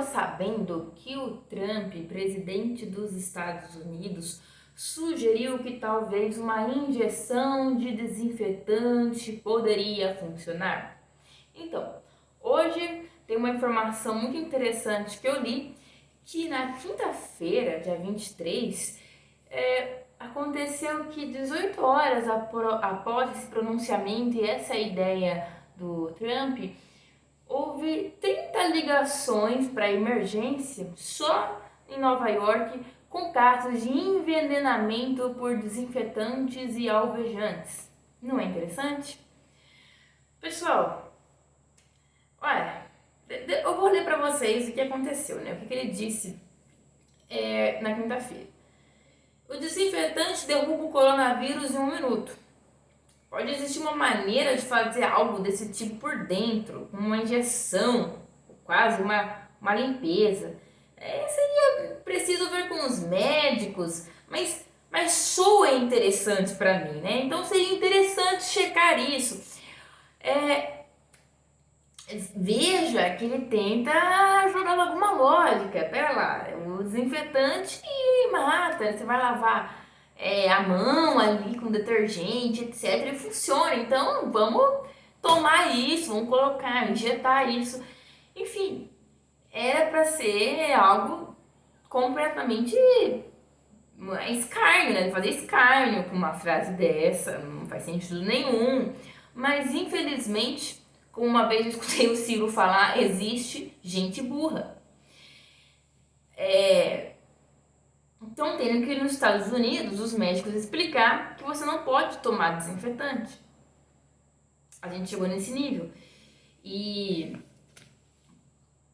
ficou sabendo que o Trump, presidente dos Estados Unidos, sugeriu que talvez uma injeção de desinfetante poderia funcionar? Então, hoje tem uma informação muito interessante que eu li, que na quinta-feira, dia 23, aconteceu que 18 horas após esse pronunciamento e essa ideia do Trump, houve 30 ligações para emergência só em Nova York com casos de envenenamento por desinfetantes e alvejantes. Não é interessante? Pessoal, olha, eu vou ler para vocês o que aconteceu, né? O que ele disse na quinta-feira. O desinfetante derruba o coronavírus em 1 minuto. Pode existir uma maneira de fazer algo desse tipo por dentro, uma injeção, quase uma limpeza. Seria preciso ver com os médicos, mas soa interessante para mim, né? Então seria interessante checar isso. Veja que ele tenta jogar alguma lógica. Pera lá, o desinfetante mata, você vai lavar a mão ali com detergente, etc. E funciona. Então vamos tomar isso, vamos colocar, injetar isso. Enfim, era para ser algo completamente escárnio, né? Fazer escárnio com uma frase dessa, não faz sentido nenhum. Mas infelizmente, como uma vez eu escutei o Ciro falar, existe gente burra. Então tem que ir nos Estados Unidos os médicos explicar que você não pode tomar desinfetante. A gente chegou nesse nível. E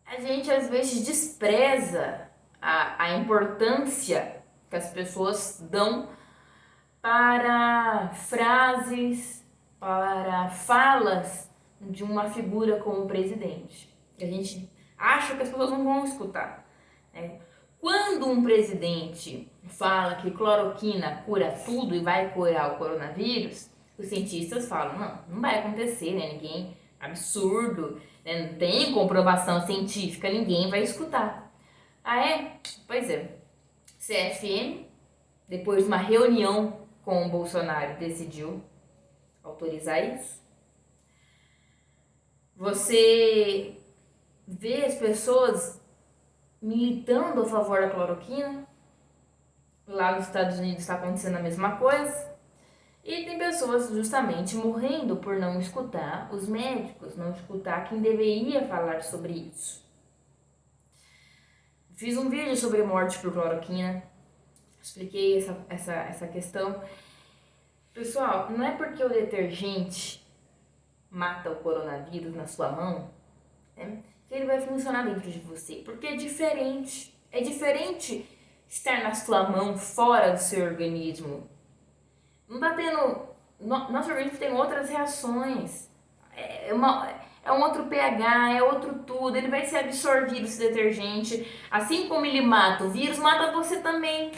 a gente às vezes despreza a importância que as pessoas dão para frases, para falas de uma figura como o presidente. A gente acha que as pessoas não vão escutar, né? Quando um presidente fala que cloroquina cura tudo e vai curar o coronavírus, os cientistas falam, não vai acontecer, né? Ninguém, absurdo, né? Não tem comprovação científica, ninguém vai escutar. Ah, é? Pois é. CFM, depois de uma reunião com o Bolsonaro, decidiu autorizar isso. Você vê as pessoas militando a favor da cloroquina. Lá nos Estados Unidos está acontecendo a mesma coisa. E tem pessoas justamente morrendo por não escutar os médicos, não escutar quem deveria falar sobre isso. Fiz um vídeo sobre morte por cloroquina, expliquei essa questão. Pessoal, não é porque o detergente mata o coronavírus na sua mão, né, que ele vai funcionar dentro de você, porque é diferente. É diferente estar na sua mão, fora do seu organismo. Não tá tendo... Nosso organismo tem outras reações. É um outro pH, é outro tudo. Ele vai ser absorvido, esse detergente. Assim como ele mata o vírus, mata você também.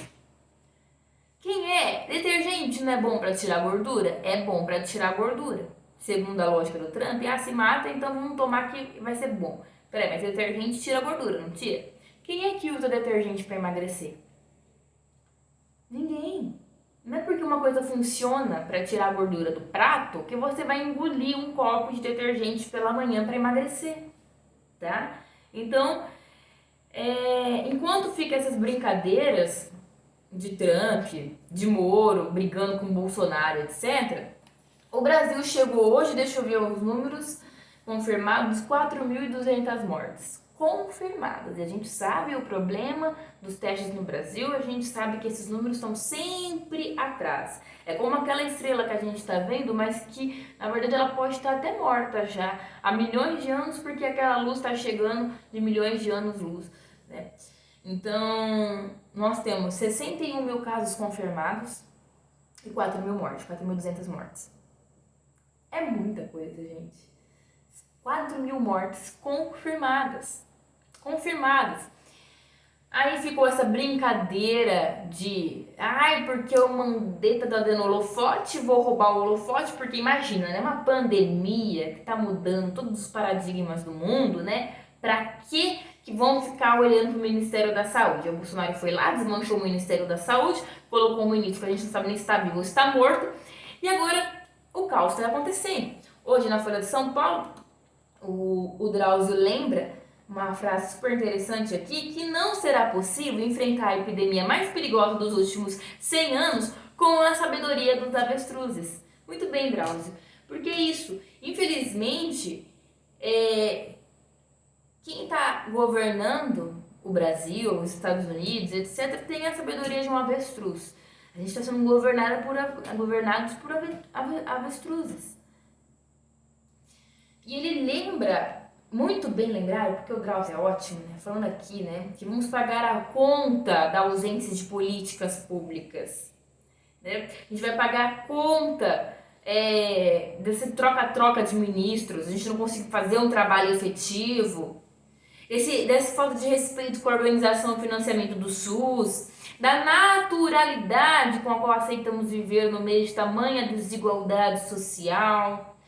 Quem é? Detergente não é bom para tirar gordura? É bom para tirar gordura. Segundo a lógica do Trump, se mata, então vamos tomar que vai ser bom. Peraí, mas detergente tira gordura, não tira? Quem é que usa detergente para emagrecer? Ninguém. Não é porque uma coisa funciona para tirar a gordura do prato que você vai engolir um copo de detergente pela manhã para emagrecer, tá? Então, enquanto fica essas brincadeiras de Trump, de Moro, brigando com Bolsonaro, etc., o Brasil chegou hoje, deixa eu ver os números confirmados, 4.200 mortes. Confirmadas. E a gente sabe o problema dos testes no Brasil, a gente sabe que esses números estão sempre atrás. É como aquela estrela que a gente está vendo, mas que, na verdade, ela pode estar até morta já há milhões de anos, porque aquela luz está chegando de milhões de anos-luz, né? Então, nós temos 61 mil casos confirmados e 4.000 mortes, 4.200 mortes. É muita coisa, gente. 4.000 mortes confirmadas. Aí ficou essa brincadeira de porque o Mandetta tá dando holofote, vou roubar o holofote, porque imagina, né? Uma pandemia que tá mudando todos os paradigmas do mundo, né? Pra que que vão ficar olhando para o Ministério da Saúde. O Bolsonaro foi lá, desmanchou o Ministério da Saúde, colocou um ministro que a gente não sabe nem se está vivo ou se está morto, e agora o caos está acontecendo. Hoje, na Folha de São Paulo, o Drauzio lembra uma frase super interessante aqui, que não será possível enfrentar a epidemia mais perigosa dos últimos 100 anos com a sabedoria dos avestruzes. Muito bem, Drauzio, porque é isso, infelizmente, quem está governando o Brasil, os Estados Unidos, etc., tem a sabedoria de um avestruz. A gente está sendo governados por avestruzes. E ele lembra, muito bem lembrado, porque o Drauzio é ótimo, né? Falando aqui, né, que vamos pagar a conta da ausência de políticas públicas. Né? A gente vai pagar a conta desse troca-troca de ministros, a gente não consegue fazer um trabalho efetivo, dessa falta de respeito com a organização e financiamento do SUS, da naturalidade com a qual aceitamos viver no meio de tamanha desigualdade social,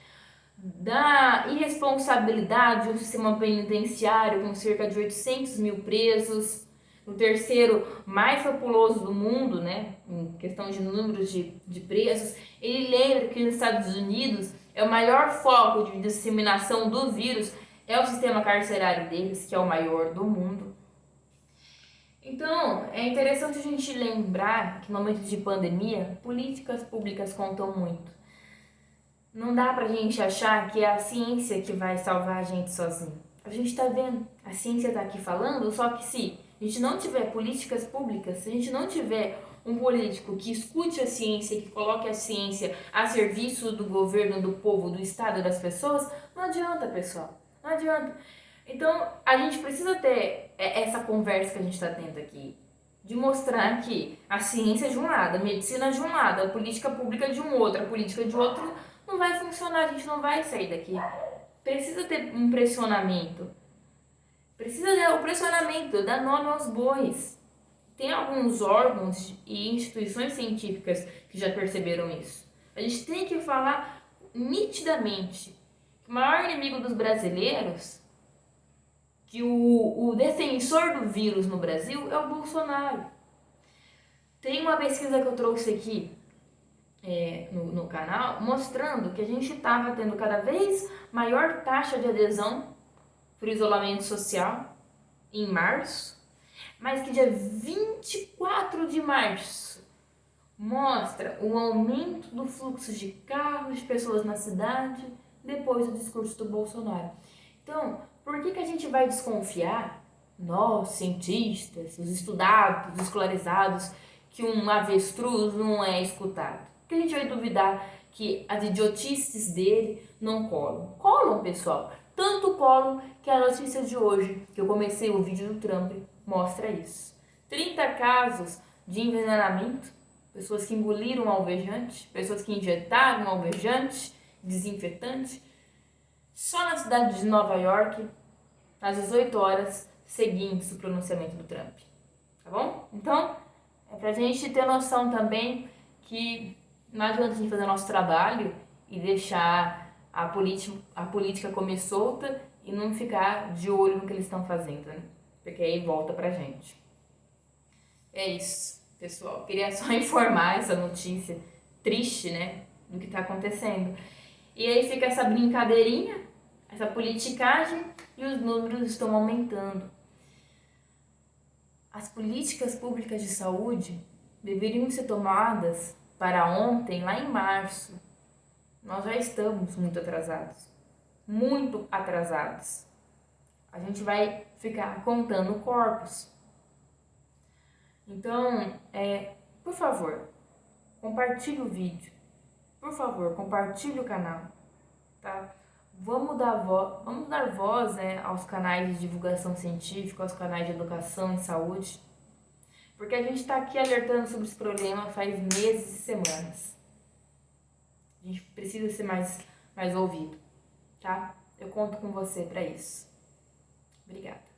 da irresponsabilidade de um sistema penitenciário com cerca de 800 mil presos, o terceiro mais populoso do mundo, né, em questão de números de presos. Ele lembra que nos Estados Unidos é o maior foco de disseminação do vírus, é o sistema carcerário deles, que é o maior do mundo. Então, é interessante a gente lembrar que no momento de pandemia, políticas públicas contam muito. Não dá pra gente achar que é a ciência que vai salvar a gente sozinho. A gente tá vendo, a ciência tá aqui falando, só que se a gente não tiver políticas públicas, se a gente não tiver um político que escute a ciência, que coloque a ciência a serviço do governo, do povo, do Estado, das pessoas, não adianta, pessoal. Não adianta. Então, a gente precisa ter essa conversa que a gente está tendo aqui, de mostrar que a ciência é de um lado, a medicina de um lado, a política pública de um outro, a política de outro, não vai funcionar, a gente não vai sair daqui. Precisa ter um pressionamento. Precisa ter o pressionamento, dar nome aos bois. Tem alguns órgãos e instituições científicas que já perceberam isso. A gente tem que falar nitidamente que o maior inimigo dos brasileiros, que o defensor do vírus no Brasil é o Bolsonaro. Tem uma pesquisa que eu trouxe aqui no canal, mostrando que a gente estava tendo cada vez maior taxa de adesão para o isolamento social em março, mas que dia 24 de março mostra o aumento do fluxo de carros, de pessoas na cidade, depois do discurso do Bolsonaro. Então, por que a gente vai desconfiar, nós, cientistas, os estudados, os escolarizados, que um avestruz não é escutado? Por que a gente vai duvidar que as idiotices dele não colam? Colam, pessoal. Tanto colam que a notícia de hoje, que eu comecei o vídeo do Trump, mostra isso. 30 casos de envenenamento, pessoas que engoliram alvejante, pessoas que injetaram alvejante, desinfetante, só na cidade de Nova York, às 18 horas seguintes do pronunciamento do Trump. Tá bom? Então, é pra gente ter noção também que não adianta a gente fazer o nosso trabalho e deixar a política comer solta e não ficar de olho no que eles estão fazendo, né? Porque aí volta pra gente. É isso, pessoal. Queria só informar essa notícia triste, né, do que tá acontecendo. E aí fica essa brincadeirinha, essa politicagem, e os números estão aumentando. As políticas públicas de saúde deveriam ser tomadas para ontem, lá em março. Nós já estamos muito atrasados. Muito atrasados. A gente vai ficar contando corpos. Então, por favor, compartilhe o vídeo. Por favor, compartilhe o canal, tá? Vamos dar voz, né, aos canais de divulgação científica, aos canais de educação e saúde, porque a gente está aqui alertando sobre esse problema faz meses e semanas. A gente precisa ser mais ouvido, tá? Eu conto com você para isso. Obrigada.